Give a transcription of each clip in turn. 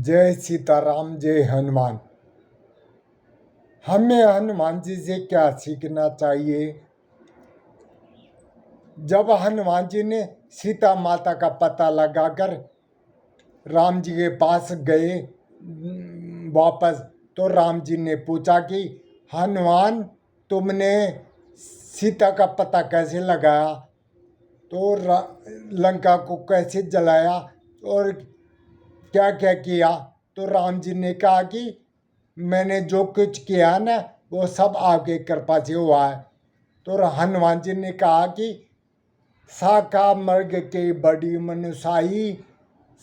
जय सीताराम, जय हनुमान। हमें हनुमान जी से क्या सीखना चाहिए? जब हनुमान जी ने सीता माता का पता लगाकर राम जी के पास गए वापस, तो राम जी ने पूछा कि हनुमान, तुमने सीता का पता कैसे लगाया? तो लंका को कैसे जलाया और क्या क्या किया? तो राम जी ने कहा कि मैंने जो कुछ किया ना, वो सब आपके कृपा से हुआ है। तो हनुमान जी ने कहा कि साका मर्ग के बड़ी मनुसाई,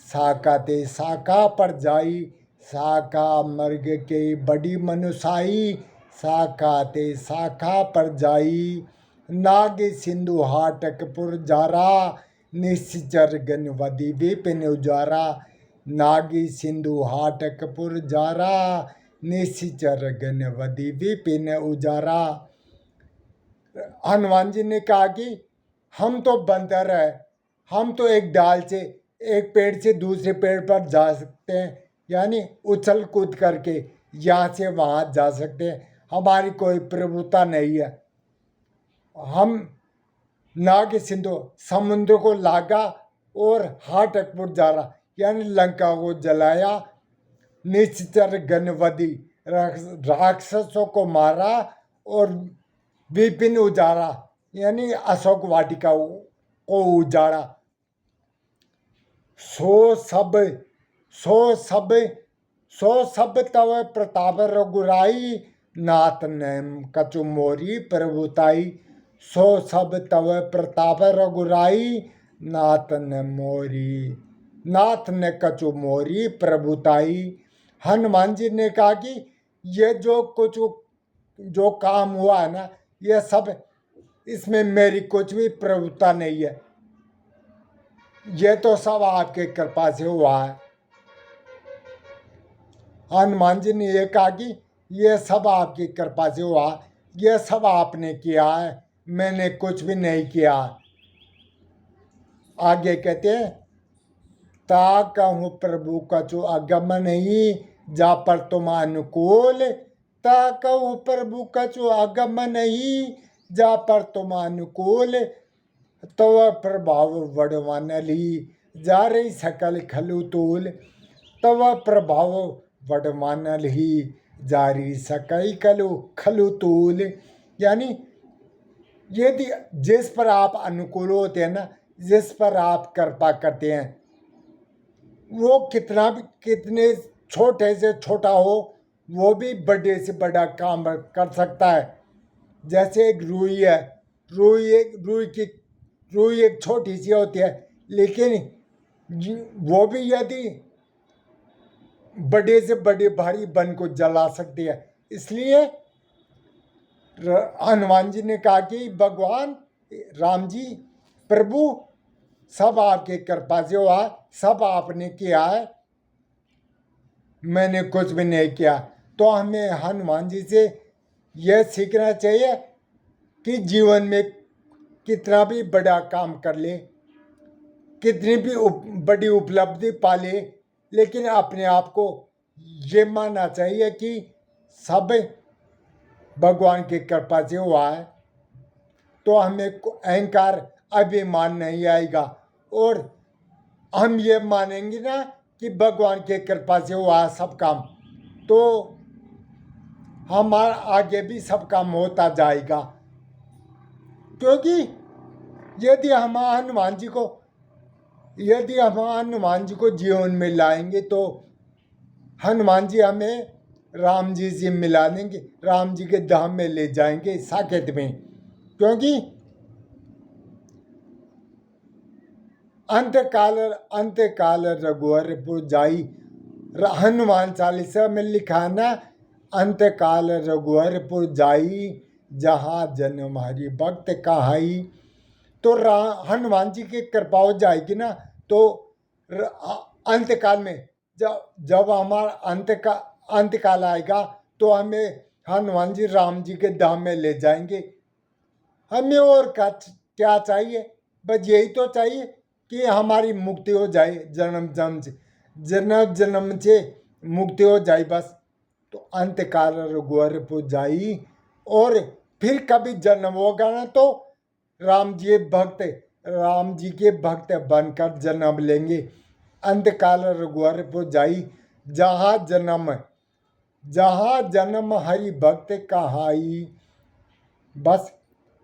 साका ते साका पर जाई। साका मर्ग के बड़ी मनुसाई, साका ते साखा पर जाई। नाग सिंधु हाटकपुर जारा, निश्चर गनवदी विपिन उजारा। नागी सिंधु हाटकपुर जारा, निश्चर गनवदी विपिन उजारा। हनुमान जी ने कहा कि हम तो बंदर है, हम तो एक डाल से एक पेड़ से दूसरे पेड़ पर जा सकते हैं, यानी उछल कूद करके यहाँ से वहाँ जा सकते हैं। हमारी कोई प्रभुता नहीं है। हम नाग सिंधु समुद्र को लागा और हाटकपुर जा रहा, यानी लंका को जलाया। निश्चर गनवदी राक्षसों को मारा और विपिन उजाड़ा, यानी अशोक वाटिका को उजाड़ा। सो सब सो सब सो सब तव प्रताप रघुराई, नाथ नेम कछु मोरी प्रभुताई। सो सब तव प्रताप रघुराई, नाथ न मोरी नाथ ने कछु मोरी प्रभुताई। हनुमान जी ने कहा कि ये जो काम हुआ है ना, ये सब, इसमें मेरी कुछ भी प्रभुता नहीं है। ये तो सब आपके कृपा से हुआ है। हनुमान जी ने ये कहा कि ये सब आपकी कृपा से हुआ, ये सब आपने किया है, मैंने कुछ भी नहीं किया। आगे कहते हैं, ता कहूँ प्रभु कछु अगम नहीं, जा पर तुम अनुकूल। ता कहूँ प्रभु कछु अगम नहीं, जा पर तुम अनुकूल। तो प्रभाव वडवानली, जा रही सकल खलु तूल। तव प्रभाव वडवानल ही, जारी सकई कलु खलु तूल। यानी यदि जिस पर आप अनुकूल होते हैं ना, जिस पर आप कृपा करते हैं, वो कितने छोटे से छोटा हो, वो भी बड़े से बड़ा काम कर सकता है। जैसे एक रुई है, रुई एक छोटी सी होती है, लेकिन वो भी यदि बड़े से बड़े भारी वन को जला सकती है। इसलिए हनुमान जी ने कहा कि भगवान राम जी, प्रभु, सब आपके कृपा से हुआ, सब आपने किया है, मैंने कुछ भी नहीं किया। तो हमें हनुमान जी से यह सीखना चाहिए कि जीवन में कितना भी बड़ा काम कर ले, कितनी भी बड़ी उपलब्धि पा ले, लेकिन अपने आप को ये मानना चाहिए कि सब भगवान की कृपा से हुआ है। तो हमें अहंकार, अभिमान नहीं आएगा, और हम ये मानेंगे ना कि भगवान की कृपा से हुआ सब काम, तो हमारा आगे भी सब काम होता जाएगा। क्योंकि यदि हम हनुमान जी को जीवन में लाएंगे, तो हनुमान जी हमें राम जी से मिला देंगे, राम जी के धाम में ले जाएंगे साकेत में। क्योंकि अंतकाल रघुवरपुर जाई, हनुमान चालीसा में लिखा है ना, अंतकाल रघुवरपुर जाई, जहाँ जन्म हरि भक्त कहाई। तो हनुमान जी की कृपा हो जाएगी ना, तो अंतकाल में जब हमारा अंतकाल आएगा, तो हमें हनुमान जी राम जी के धाम में ले जाएंगे। हमें और क्या चाहिए? बस यही तो चाहिए कि हमारी मुक्ति हो जाए जन्म जन्म से। जन्म जन्म से मुक्ति हो जाई बस। तो अंत काल रघुवर पुजाई, और फिर कभी जन्म होगा ना तो राम जी के भक्त बनकर जन्म लेंगे। अंत काल रघुवर पुजाई, जहाँ जन्म हरि भक्त कहाई। बस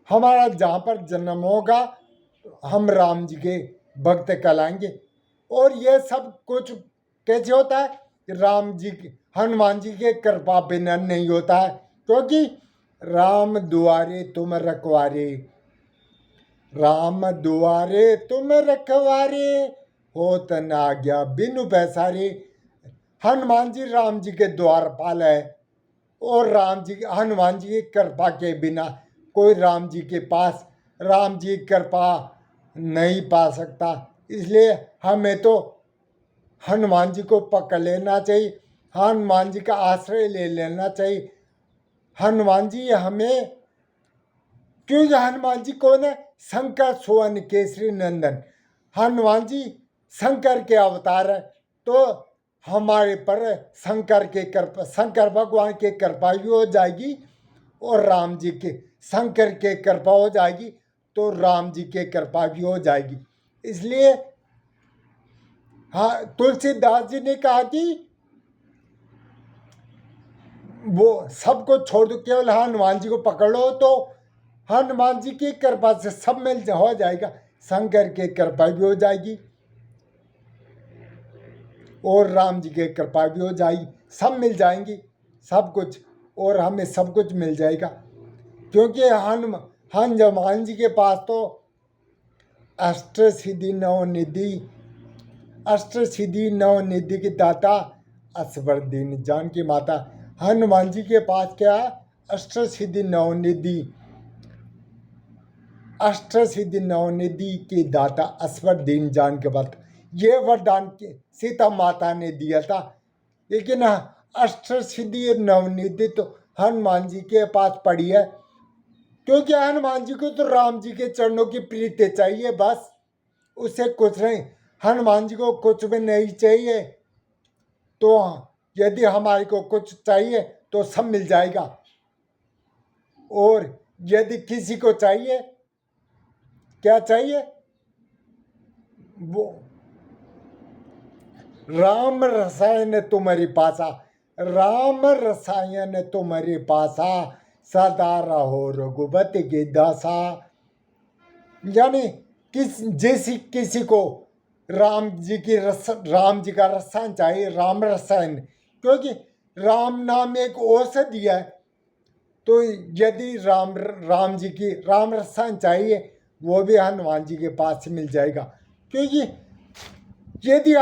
हमारा जहाँ पर जन्म होगा हम राम जी के भक्त कहलाएंगे। और ये सब कुछ कैसे होता है? हनुमान जी के कृपा बिना नहीं होता है, क्योंकि राम दुआरे तुम रखवारे, राम दुआरे तुम रखवारे, होत न आज्ञा बिनु पैसारे। हनुमान जी राम जी के द्वारपाल है, और हनुमान जी की कृपा के बिना कोई राम जी की कृपा नहीं पा सकता। इसलिए हमें तो हनुमान जी को पकड़ लेना चाहिए, हनुमान जी का आश्रय ले लेना चाहिए। हनुमान जी हमें, क्योंकि हनुमान जी कौन है? शंकर सुवन केसरी नंदन। हनुमान जी शंकर के अवतार है, तो हमारे पर शंकर भगवान की कृपा भी हो जाएगी, और शंकर के कृपा हो जाएगी तो राम जी के कृपा भी हो जाएगी। इसलिए हाँ, तुलसीदास जी ने कहा कि वो सबको छोड़ दो, केवल हनुमान जी को पकड़ लो, तो हनुमान जी की कृपा से सब हो जाएगा। शंकर की कृपा भी हो जाएगी और राम जी की कृपा भी हो जाएगी, सब मिल जाएंगी, सब कुछ, और हमें सब कुछ मिल जाएगा। क्योंकि हनुमान जी के पास तो अष्ट सिद्धि नवनिधि की दाता असवर दीन जानकी माता। हनुमान जी के पास क्या है? अष्ट सिद्धि नवनिधि की दाता असवर दीन जान के माता। ये वरदान सीता माता ने दिया था, लेकिन अष्ट सिद्धि नवनिधि तो हनुमान जी के पास पड़ी है, क्योंकि हनुमान जी को तो राम जी के चरणों की प्रीति चाहिए बस, उससे कुछ नहीं। हनुमान जी को कुछ भी नहीं चाहिए, तो यदि हमारे को कुछ चाहिए तो सब मिल जाएगा। और यदि किसी को चाहिए, क्या चाहिए? वो राम रसायन तुम्हारी पासा, राम रसायन तुम्हारे पासा, सदा रहो रघुपति के दासा। यानी किसी को राम जी का रसायन चाहिए, राम रसायन, क्योंकि राम नाम एक औषधि है। तो यदि राम जी की राम रसायन चाहिए, वो भी हनुमान जी के पास से मिल जाएगा। क्योंकि यदि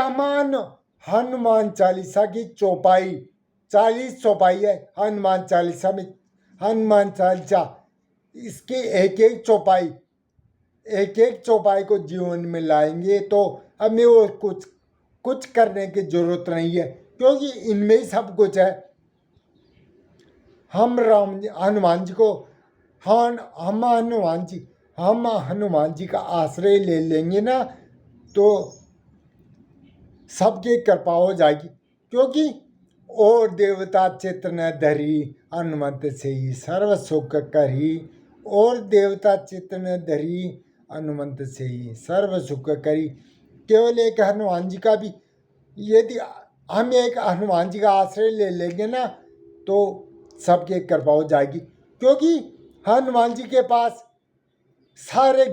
हनुमान चालीसा की चौपाई 40 चौपाई है, हनुमान चालीसा में, हनुमान चालीसा इसकी एक एक चौपाई को जीवन में लाएंगे तो हमें वो कुछ करने की जरूरत नहीं है, क्योंकि इनमें ही सब कुछ है। हम हनुमान जी को हम हनुमान जी का आश्रय ले लेंगे ना, तो सबकी कृपा हो जाएगी। क्योंकि और देवता चित्त न धरी, हनुमत से ही सर्व सुख करी। और देवता चित्त न धरी, हनुमत से ही सर्व सुख करी। केवल एक हनुमान जी का भी, यदि हम एक हनुमान जी का आश्रय ले लेंगे ना, तो सबकी कृपा हो जाएगी। क्योंकि हनुमान जी के पास सारे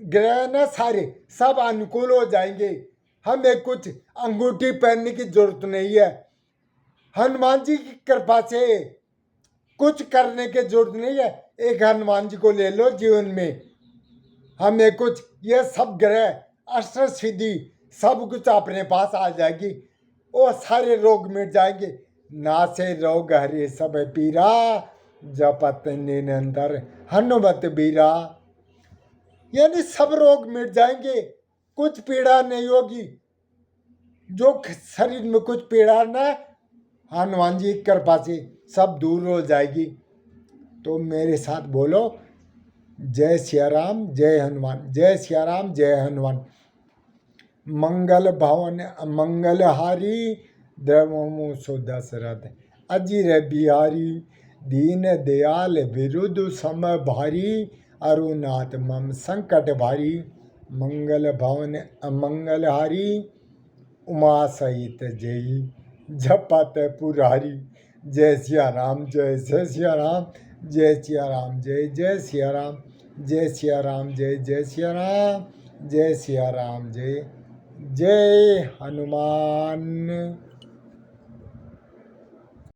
ग्रह ना सारे सब अनुकूल हो जाएंगे, हमें कुछ अंगूठी पहनने की जरूरत नहीं है। हनुमान जी की कृपा से कुछ करने की जरूरत नहीं है। एक हनुमान जी को ले लो जीवन में, हमें कुछ ये सब ग्रह अष्ट सिद्धि सब कुछ अपने पास आ जाएगी, और सारे रोग मिट जाएंगे। नासे रोग हरे सब पीरा, जपत निरंतर हनुमत बीरा। यानी सब रोग मिट जाएंगे, कुछ पीड़ा नहीं होगी। जो शरीर में कुछ पीड़ा ना, हनुमान जी की कृपा से सब दूर हो जाएगी। तो मेरे साथ बोलो, जय सिया राम जय हनुमान, जय सिया राम जय हनुमान। मंगल भवन मंगलहारी देवों सो दशरथ अजीर बिहारी दीन दयाल विरुद्ध सम भारी अरुनाथ मम संकट भारी मंगल भवन मंगलहारी उमा सहित जय जपत पुरारी। जय सिया राम जय जय सिया राम जय सिया राम जय जय सिया राम जय सिया राम जय जय सिया राम जय सिया राम जय जय हनुमान।